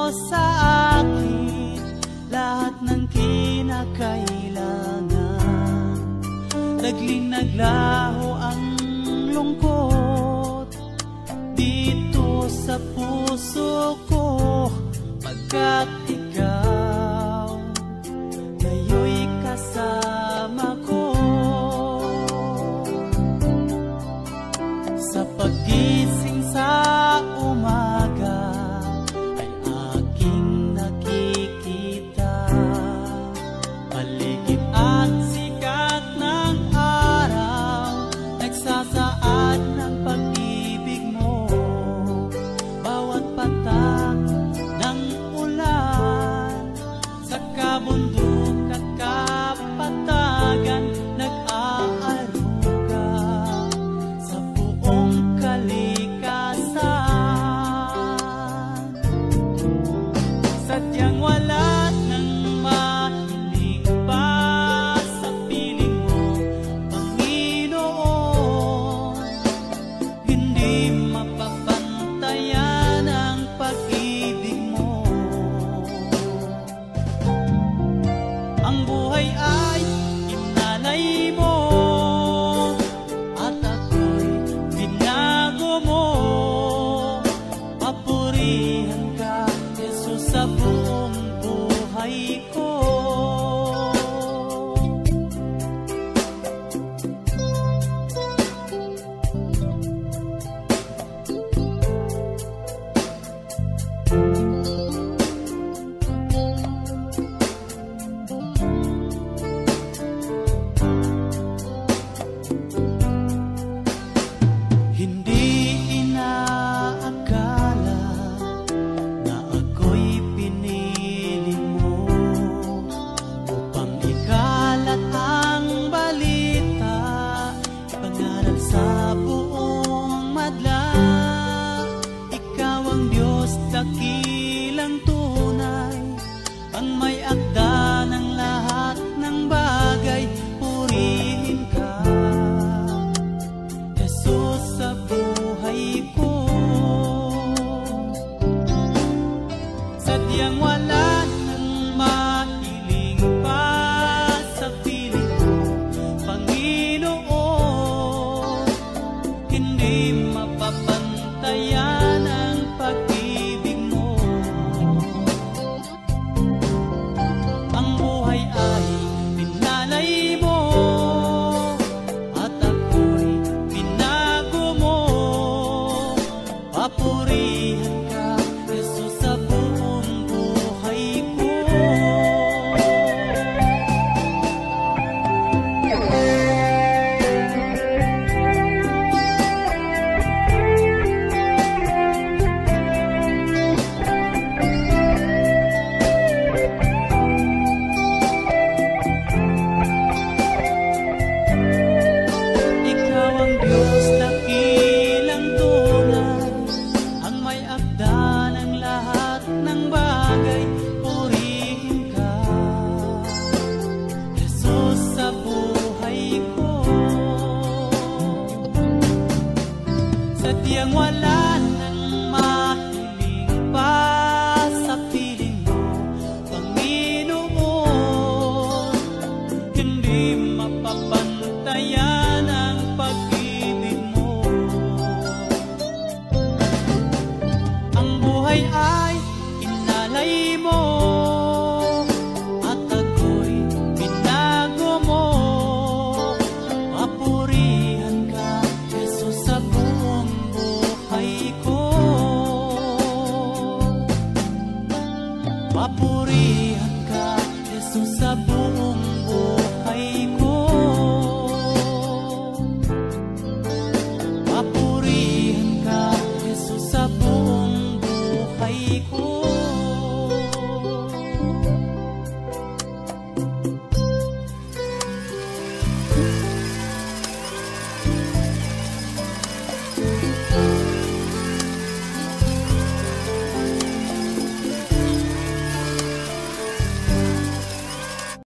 sa akin lahat ng kinakailangan. Nagling naglaho ang lungkot dito sa puso ko, pagkat ikaw ngayon'y kasama ko. Sa paggising sa umaga ay aking nakikita paligid at sikat ng araw, nagsasaad ng pag-ibig mo. Bawat patak ng ulan sa kabundok at kapatagan, nag-aaruga sa buong kalikasan. Sadyang wala nang mahiling pa sa piling mo, Panginoon. Hindi mapapantayan ang pag-ibig mo. Ang buhay ay inalay mo at ako'y binago mo. Papurihan ka, Jesus, sa buong buhay ko. Hindi inaakala na ako'y pinili mo upang ikalat ang balita, ipangaral sa buong madla. Ikaw ang Diyos, dakilang tunay, ang may akda ng lahat ng bagay. Purihin ka, Jesus, sa buhay ko. Sadyang wala nang mahiling pa sa piling mo, Panginoon. Hindi mapapantayan ang pag-ibig mo. Ang buhay ay pinalay mo at ako'y binago mo. Papurihan ka, Jesus, sa buong buhay ko. Ikaw ang Diyos, dakilang tunay, ang may akda ng lahat ng bagay. Purihin ka, Jesus, sa buhay ko. Sadyang wala nang mahiling pa sa piling mo, Panginoon. Hindi mapapantayan ang pag-ibig mo. Ang buhay ay inalay mo